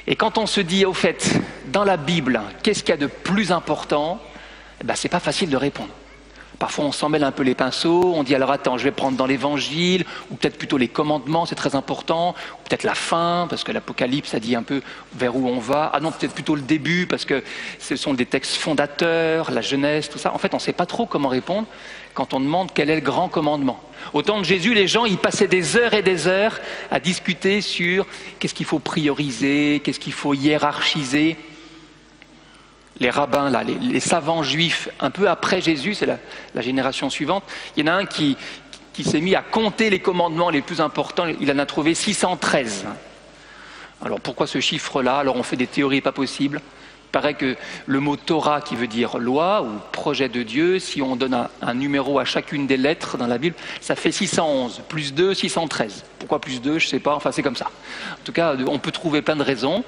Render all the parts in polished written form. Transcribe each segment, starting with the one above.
Et quand on se dit, au fait, dans la Bible, qu'est-ce qu'il y a de plus important, c'est pas facile de répondre. Parfois, on s'en mêle un peu les pinceaux, on dit alors attends, je vais prendre dans l'Évangile, ou peut-être plutôt les commandements, c'est très important, ou peut-être la fin, parce que l'Apocalypse, ça dit un peu vers où on va. Ah non, peut-être plutôt le début, parce que ce sont des textes fondateurs, la Genèse, tout ça. En fait, on ne sait pas trop comment répondre quand on demande quel est le grand commandement. Au temps de Jésus, les gens, ils passaient des heures et des heures à discuter sur qu'est-ce qu'il faut prioriser, qu'est-ce qu'il faut hiérarchiser. Les rabbins, là, les savants juifs, un peu après Jésus, c'est la génération suivante, il y en a un qui s'est mis à compter les commandements les plus importants, il en a trouvé 613. Alors pourquoi ce chiffre-là? Alors on fait des théories pas possibles. Il paraît que le mot Torah, qui veut dire loi ou projet de Dieu, si on donne un numéro à chacune des lettres dans la Bible, ça fait 611, plus 2, 613. Pourquoi plus 2? Je ne sais pas, enfin c'est comme ça. En tout cas, on peut trouver plein de raisons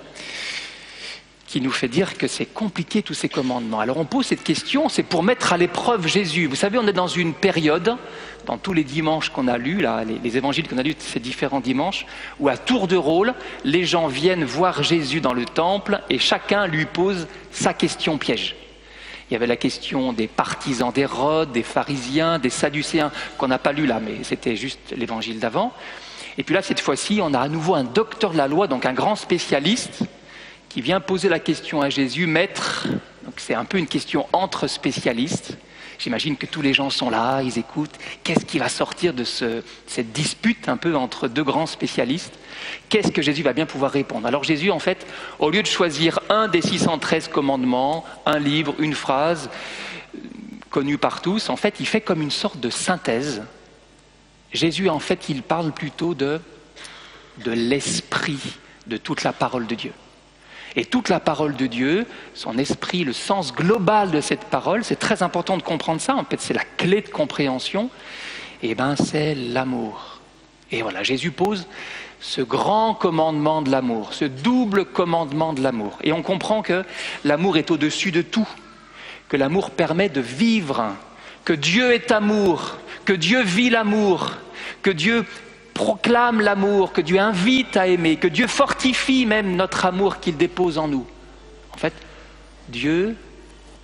qui nous fait dire que c'est compliqué tous ces commandements. Alors on pose cette question, c'est pour mettre à l'épreuve Jésus. Vous savez, on est dans une période, dans tous les dimanches qu'on a lus, là, les évangiles qu'on a lus ces différents dimanches, où à tour de rôle, les gens viennent voir Jésus dans le temple et chacun lui pose sa question piège. Il y avait la question des partisans d'Hérode, des pharisiens, des sadducéens, qu'on n'a pas lu là, mais c'était juste l'évangile d'avant. Et puis là, cette fois-ci, on a à nouveau un docteur de la loi, donc un grand spécialiste, qui vient poser la question à Jésus, maître, donc c'est un peu une question entre spécialistes. J'imagine que tous les gens sont là, ils écoutent. Qu'est-ce qui va sortir de cette dispute un peu entre deux grands spécialistes? Qu'est-ce que Jésus va bien pouvoir répondre? Alors Jésus, en fait, au lieu de choisir un des 613 commandements, un livre, une phrase, connue par tous, en fait, il fait comme une sorte de synthèse. Jésus, en fait, il parle plutôt de l'esprit de toute la parole de Dieu. Et toute la parole de Dieu, son esprit, le sens global de cette parole, c'est très important de comprendre ça, en fait c'est la clé de compréhension, c'est l'amour. Et voilà, Jésus pose ce grand commandement de l'amour, ce double commandement de l'amour. Et on comprend que l'amour est au-dessus de tout, que l'amour permet de vivre, que Dieu est amour, que Dieu vit l'amour, que Dieu proclame l'amour, que Dieu invite à aimer, que Dieu fortifie même notre amour qu'il dépose en nous. En fait, Dieu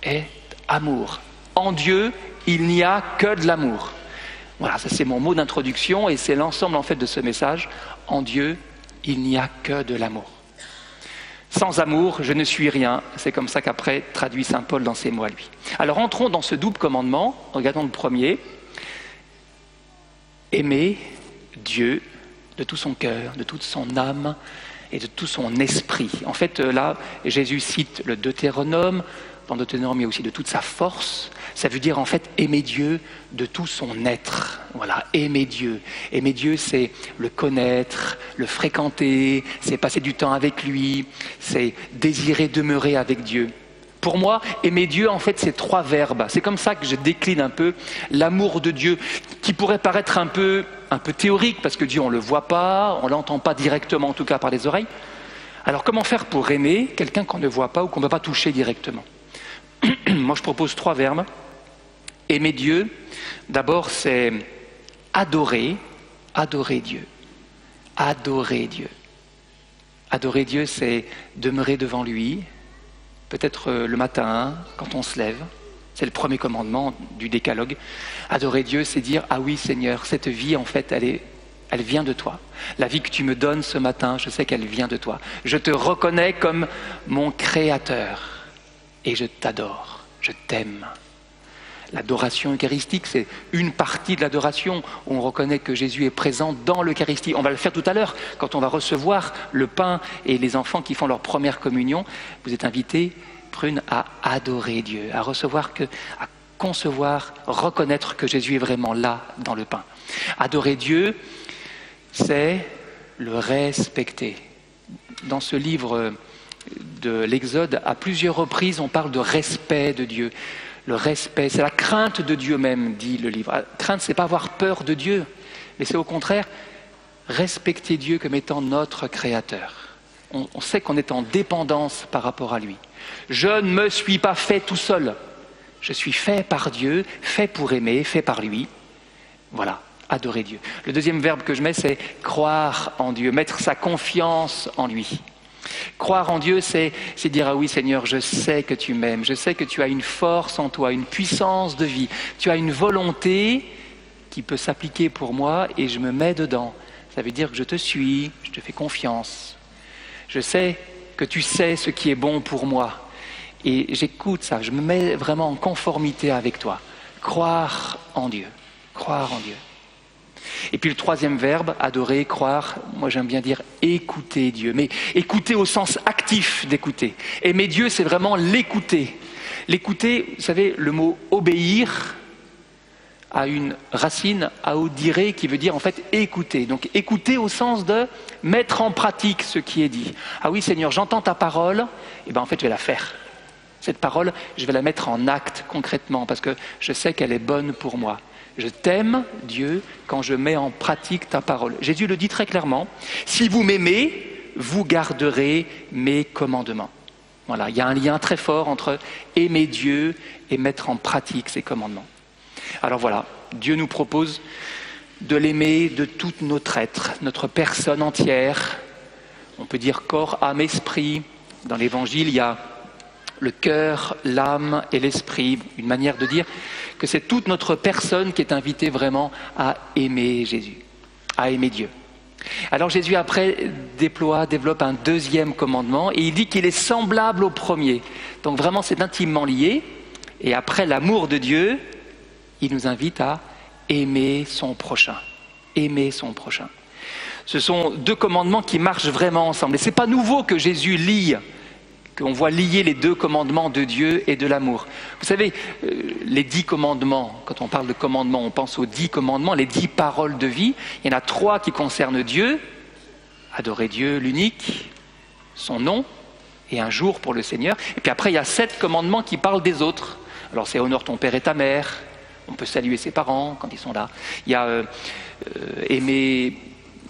est amour. En Dieu, il n'y a que de l'amour. Voilà, ça c'est mon mot d'introduction et c'est l'ensemble en fait de ce message. En Dieu, il n'y a que de l'amour. Sans amour, je ne suis rien. C'est comme ça qu'après traduit saint Paul dans ses mots à lui. Alors entrons dans ce double commandement. Regardons le premier. Aimer Dieu de tout son cœur, de toute son âme et de tout son esprit. En fait, là, Jésus cite le Deutéronome. Dans Deutéronome, il y a aussi de toute sa force. Ça veut dire en fait aimer Dieu de tout son être. Voilà, aimer Dieu. Aimer Dieu, c'est le connaître, le fréquenter, c'est passer du temps avec lui, c'est désirer demeurer avec Dieu. Pour moi, aimer Dieu, en fait, c'est 3 verbes. C'est comme ça que je décline un peu l'amour de Dieu, qui pourrait paraître un peu théorique, parce que Dieu, on ne le voit pas, on ne l'entend pas directement, en tout cas par les oreilles. Alors, comment faire pour aimer quelqu'un qu'on ne voit pas ou qu'on ne peut pas toucher directement? Moi, je propose 3 verbes. Aimer Dieu, d'abord, c'est adorer Dieu. Adorer Dieu. Adorer Dieu, c'est demeurer devant lui, peut-être le matin, quand on se lève. C'est le premier commandement du décalogue. Adorer Dieu, c'est dire « Ah oui Seigneur, cette vie en fait, elle vient de toi. La vie que tu me donnes ce matin, je sais qu'elle vient de toi. Je te reconnais comme mon Créateur et je t'adore, je t'aime. » L'adoration eucharistique, c'est une partie de l'adoration où on reconnaît que Jésus est présent dans l'Eucharistie. On va le faire tout à l'heure, quand on va recevoir le pain et les enfants qui font leur première communion. Vous êtes invités, Prune, à adorer Dieu, à concevoir, reconnaître que Jésus est vraiment là dans le pain. Adorer Dieu, c'est le respecter. Dans ce livre de l'Exode, à plusieurs reprises, on parle de respect de Dieu. Le respect, c'est la crainte de Dieu même, dit le livre. Crainte, c'est pas avoir peur de Dieu, mais c'est au contraire respecter Dieu comme étant notre Créateur. On sait qu'on est en dépendance par rapport à lui. Je ne me suis pas fait tout seul. Je suis fait par Dieu, fait pour aimer, fait par lui. Voilà, adorer Dieu. Le deuxième verbe que je mets, c'est croire en Dieu, mettre sa confiance en lui. Croire en Dieu, c'est dire, ah oui Seigneur, je sais que tu m'aimes, je sais que tu as une force en toi, une puissance de vie, tu as une volonté qui peut s'appliquer pour moi et je me mets dedans. Ça veut dire que je te suis, je te fais confiance. Je sais que tu sais ce qui est bon pour moi. Et j'écoute ça, je me mets vraiment en conformité avec toi. Croire en Dieu, croire en Dieu. Et puis le troisième verbe, adorer, croire, moi j'aime bien dire écouter Dieu. Mais écouter au sens actif d'écouter. Aimer Dieu, c'est vraiment l'écouter. L'écouter, vous savez, le mot obéir a une racine audire qui veut dire en fait écouter. Donc écouter au sens de mettre en pratique ce qui est dit. Ah oui Seigneur, j'entends ta parole, et bien en fait je vais la faire. Cette parole, je vais la mettre en acte concrètement parce que je sais qu'elle est bonne pour moi. Je t'aime, Dieu, quand je mets en pratique ta parole. Jésus le dit très clairement, si vous m'aimez, vous garderez mes commandements. Voilà, il y a un lien très fort entre aimer Dieu et mettre en pratique ses commandements. Alors voilà, Dieu nous propose de l'aimer de tout notre être, notre personne entière. On peut dire corps, âme, esprit. Dans l'Évangile, il y a le cœur, l'âme et l'esprit. Une manière de dire que c'est toute notre personne qui est invitée vraiment à aimer Jésus, à aimer Dieu. Alors Jésus après développe un deuxième commandement et il dit qu'il est semblable au premier. Donc vraiment c'est intimement lié. Et après l'amour de Dieu, il nous invite à aimer son prochain. Aimer son prochain. Ce sont deux commandements qui marchent vraiment ensemble. Et ce n'est pas nouveau que Jésus lie, qu'on voit lier les deux commandements de Dieu et de l'amour. Vous savez, les 10 commandements, quand on parle de commandements, on pense aux 10 commandements, les 10 paroles de vie. Il y en a 3 qui concernent Dieu, adorer Dieu l'unique, son nom, et un jour pour le Seigneur. Et puis après, il y a 7 commandements qui parlent des autres. Alors c'est honore ton père et ta mère, on peut saluer ses parents quand ils sont là. Il y a aimer,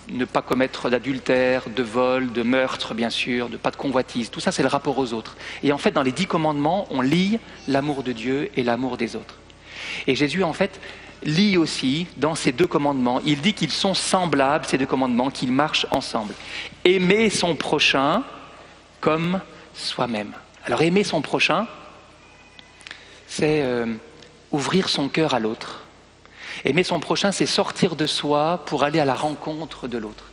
ne pas commettre d'adultère, de vol, de meurtre, bien sûr, de pas de convoitise. Tout ça, c'est le rapport aux autres. Et en fait, dans les 10 commandements, on lie l'amour de Dieu et l'amour des autres. Et Jésus, en fait, lie aussi dans ces 2 commandements. Il dit qu'ils sont semblables, ces 2 commandements, qu'ils marchent ensemble. Aimer son prochain comme soi-même. Alors, aimer son prochain, c'est ouvrir son cœur à l'autre. Aimer son prochain, c'est sortir de soi pour aller à la rencontre de l'autre.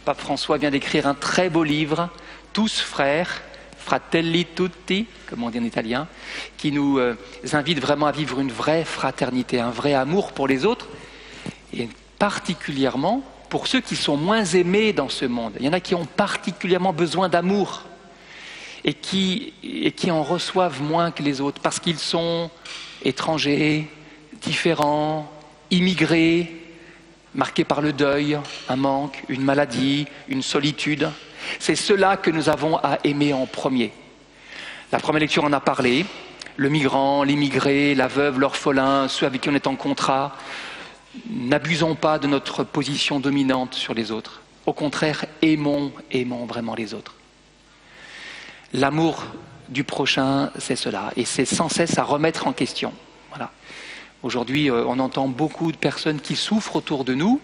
Pape François vient d'écrire un très beau livre, Tous frères, Fratelli Tutti, comme on dit en italien, qui nous invite vraiment à vivre une vraie fraternité, un vrai amour pour les autres, et particulièrement pour ceux qui sont moins aimés dans ce monde. Il y en a qui ont particulièrement besoin d'amour et qui en reçoivent moins que les autres parce qu'ils sont étrangers, différents, immigrés, marqués par le deuil, un manque, une maladie, une solitude. C'est cela que nous avons à aimer en premier. La première lecture en a parlé. Le migrant, l'immigré, la veuve, l'orphelin, ceux avec qui on est en contrat. N'abusons pas de notre position dominante sur les autres. Au contraire, aimons vraiment les autres. L'amour du prochain, c'est cela. Et c'est sans cesse à remettre en question. Voilà. Aujourd'hui, on entend beaucoup de personnes qui souffrent autour de nous.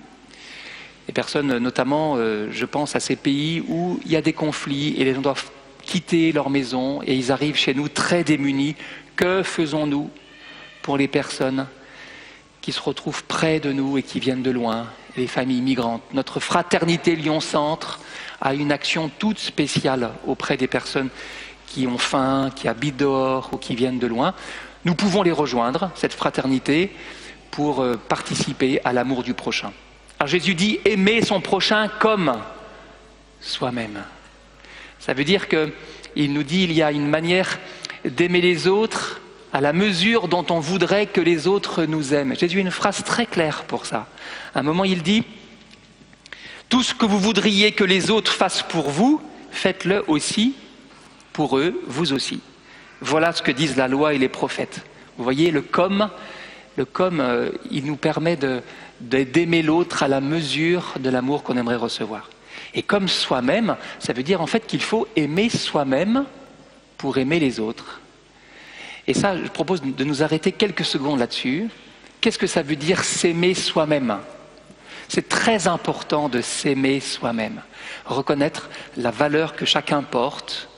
Des personnes, notamment, je pense à ces pays où il y a des conflits et les gens doivent quitter leur maison et ils arrivent chez nous très démunis. Que faisons-nous pour les personnes qui se retrouvent près de nous et qui viennent de loin, les familles migrantes? Notre fraternité Lyon-Centre a une action toute spéciale auprès des personnes qui ont faim, qui habitent dehors ou qui viennent de loin. Nous pouvons les rejoindre, cette fraternité, pour participer à l'amour du prochain. Alors Jésus dit aimer son prochain comme soi-même. Ça veut dire qu'il nous dit qu'il y a une manière d'aimer les autres à la mesure dont on voudrait que les autres nous aiment. Jésus a une phrase très claire pour ça. À un moment, il dit « Tout ce que vous voudriez que les autres fassent pour vous, faites-le aussi pour eux, vous aussi. » Voilà ce que disent la loi et les prophètes. Vous voyez, le comme, il nous permet d'aimer l'autre à la mesure de l'amour qu'on aimerait recevoir. Et comme soi-même, ça veut dire en fait qu'il faut aimer soi-même pour aimer les autres. Et ça, je propose de nous arrêter quelques secondes là-dessus. Qu'est-ce que ça veut dire s'aimer soi-même ? C'est très important de s'aimer soi-même, reconnaître la valeur que chacun porte,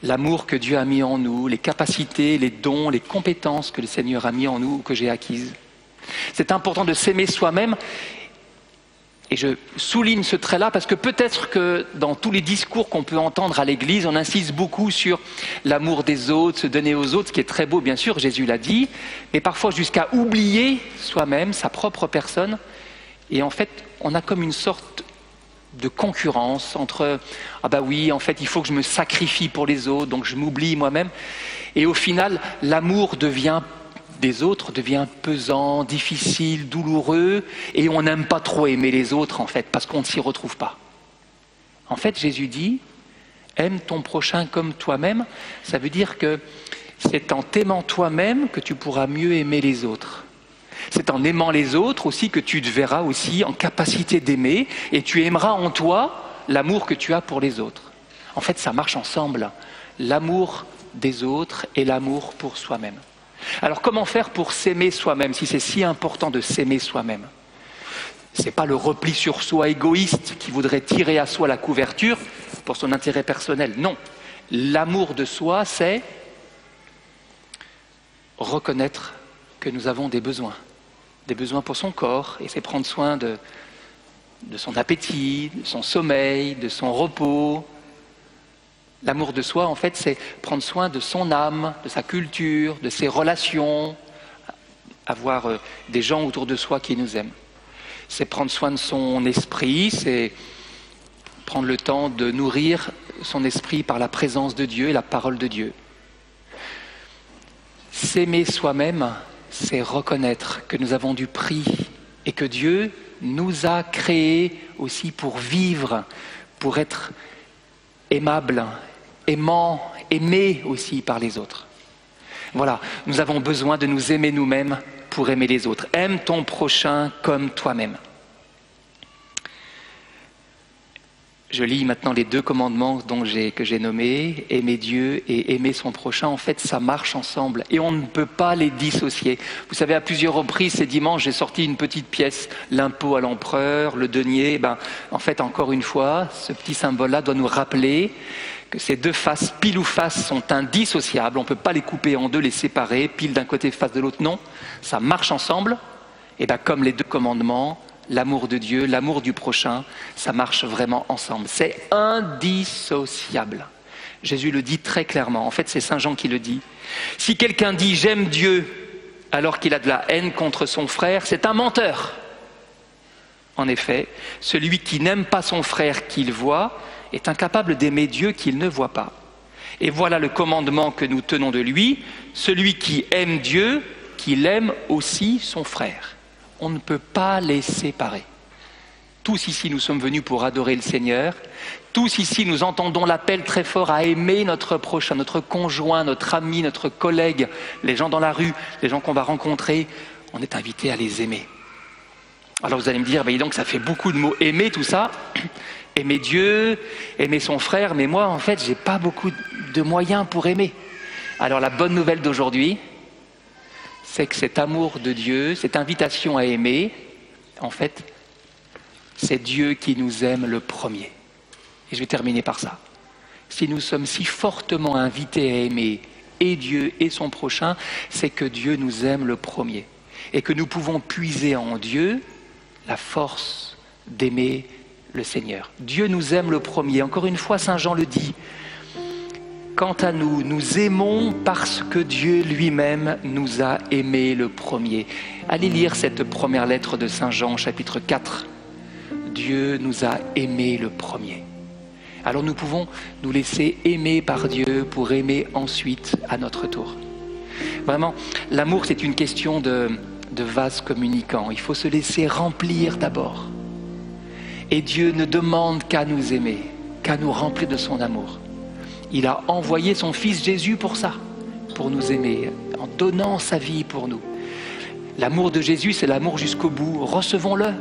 l'amour que Dieu a mis en nous, les capacités, les dons, les compétences que le Seigneur a mis en nous ou que j'ai acquises. C'est important de s'aimer soi-même. Et je souligne ce trait-là parce que peut-être que dans tous les discours qu'on peut entendre à l'Église, on insiste beaucoup sur l'amour des autres, se donner aux autres, ce qui est très beau, bien sûr, Jésus l'a dit, mais parfois jusqu'à oublier soi-même, sa propre personne. Et en fait, on a comme une sorte de concurrence entre « Ah bah oui, en fait, il faut que je me sacrifie pour les autres, donc je m'oublie moi-même. » Et au final, l'amour des autres devient pesant, difficile, douloureux, et on n'aime pas trop aimer les autres, en fait, parce qu'on ne s'y retrouve pas. En fait, Jésus dit, aime ton prochain comme toi-même, ça veut dire que c'est en t'aimant toi-même que tu pourras mieux aimer les autres. C'est en aimant les autres aussi que tu te verras aussi en capacité d'aimer, et tu aimeras en toi l'amour que tu as pour les autres. En fait, ça marche ensemble, l'amour des autres et l'amour pour soi-même. Alors comment faire pour s'aimer soi-même, si c'est si important de s'aimer soi-même? Ce n'est pas le repli sur soi égoïste qui voudrait tirer à soi la couverture pour son intérêt personnel. Non, l'amour de soi, c'est reconnaître que nous avons des besoins pour son corps, et c'est prendre soin de son appétit, de son sommeil, de son repos. L'amour de soi, en fait, c'est prendre soin de son âme, de sa culture, de ses relations, avoir des gens autour de soi qui nous aiment. C'est prendre soin de son esprit, c'est prendre le temps de nourrir son esprit par la présence de Dieu et la parole de Dieu. S'aimer soi-même, c'est reconnaître que nous avons du prix et que Dieu nous a créés aussi pour vivre, pour être aimable, aimant, aimé aussi par les autres. Voilà, nous avons besoin de nous aimer nous-mêmes pour aimer les autres. Aime ton prochain comme toi-même. Je lis maintenant les 2 commandements que j'ai nommés, aimer Dieu et aimer son prochain. En fait, ça marche ensemble et on ne peut pas les dissocier. Vous savez, à plusieurs reprises, ces dimanches, j'ai sorti une petite pièce, l'impôt à l'empereur, le denier. En fait, encore une fois, ce petit symbole-là doit nous rappeler que ces 2 faces, pile ou face, sont indissociables. On ne peut pas les couper en 2, les séparer, pile d'un côté, face de l'autre. Non, ça marche ensemble. Et comme les 2 commandements, l'amour de Dieu, l'amour du prochain, ça marche vraiment ensemble. C'est indissociable. Jésus le dit très clairement. En fait, c'est Saint Jean qui le dit. Si quelqu'un dit « j'aime Dieu » alors qu'il a de la haine contre son frère, c'est un menteur. En effet, celui qui n'aime pas son frère qu'il voit est incapable d'aimer Dieu qu'il ne voit pas. Et voilà le commandement que nous tenons de lui, celui qui aime Dieu, qu'il aime aussi son frère. On ne peut pas les séparer. Tous ici, nous sommes venus pour adorer le Seigneur. Tous ici, nous entendons l'appel très fort à aimer notre prochain, notre conjoint, notre ami, notre collègue, les gens dans la rue, les gens qu'on va rencontrer. On est invités à les aimer. Alors vous allez me dire, donc ça fait beaucoup de mots. Aimer, tout ça, aimer Dieu, aimer son frère, mais moi, en fait, j'ai pas beaucoup de moyens pour aimer. Alors la bonne nouvelle d'aujourd'hui, c'est que cet amour de Dieu, cette invitation à aimer, en fait, c'est Dieu qui nous aime le premier. Et je vais terminer par ça. Si nous sommes si fortement invités à aimer et Dieu et son prochain, c'est que Dieu nous aime le premier. Et que nous pouvons puiser en Dieu la force d'aimer le Seigneur. Dieu nous aime le premier. Encore une fois, Saint Jean le dit. Quant à nous, nous aimons parce que Dieu lui-même nous a aimés le premier. Allez lire cette première lettre de Saint Jean, chapitre 4. Dieu nous a aimés le premier. Alors nous pouvons nous laisser aimer par Dieu pour aimer ensuite à notre tour. Vraiment, l'amour, c'est une question de vase communicant. Il faut se laisser remplir d'abord. Et Dieu ne demande qu'à nous aimer, qu'à nous remplir de son amour. Il a envoyé son Fils Jésus pour ça, pour nous aimer, en donnant sa vie pour nous. L'amour de Jésus, c'est l'amour jusqu'au bout. Recevons-le.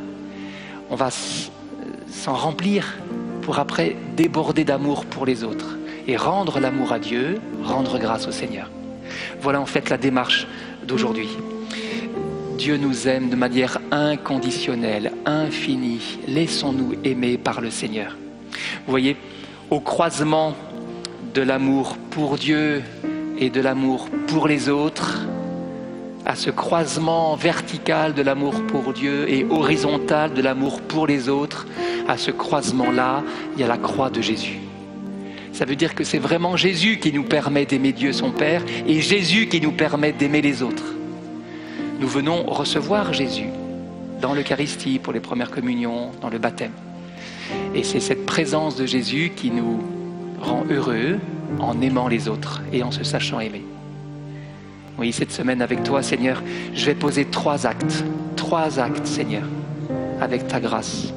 On va s'en remplir pour après déborder d'amour pour les autres et rendre l'amour à Dieu, rendre grâce au Seigneur. Voilà en fait la démarche d'aujourd'hui. Dieu nous aime de manière inconditionnelle, infinie. Laissons-nous aimer par le Seigneur. Vous voyez, au croisement de l'amour pour Dieu et de l'amour pour les autres, à ce croisement vertical de l'amour pour Dieu et horizontal de l'amour pour les autres, à ce croisement-là, il y a la croix de Jésus. Ça veut dire que c'est vraiment Jésus qui nous permet d'aimer Dieu son Père et Jésus qui nous permet d'aimer les autres. Nous venons recevoir Jésus dans l'Eucharistie pour les premières communions, dans le baptême. Et c'est cette présence de Jésus qui nous rend heureux en aimant les autres et en se sachant aimer. Oui, cette semaine avec toi, Seigneur, je vais poser 3 actes, Seigneur, avec ta grâce.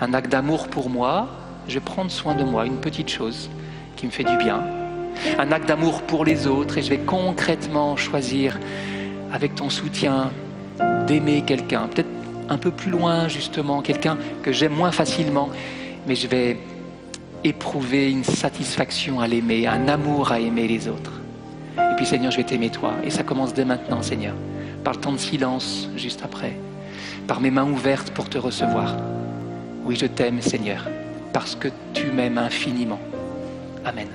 Un acte d'amour pour moi, je vais prendre soin de moi, une petite chose qui me fait du bien. Un acte d'amour pour les autres et je vais concrètement choisir, avec ton soutien, d'aimer quelqu'un, peut-être un peu plus loin justement, quelqu'un que j'aime moins facilement, mais je vais éprouver une satisfaction à l'aimer, un amour à aimer les autres. Et puis Seigneur, je vais t'aimer toi, et ça commence dès maintenant, Seigneur, par le temps de silence juste après, par mes mains ouvertes pour te recevoir. Oui, je t'aime, Seigneur, parce que tu m'aimes infiniment. Amen.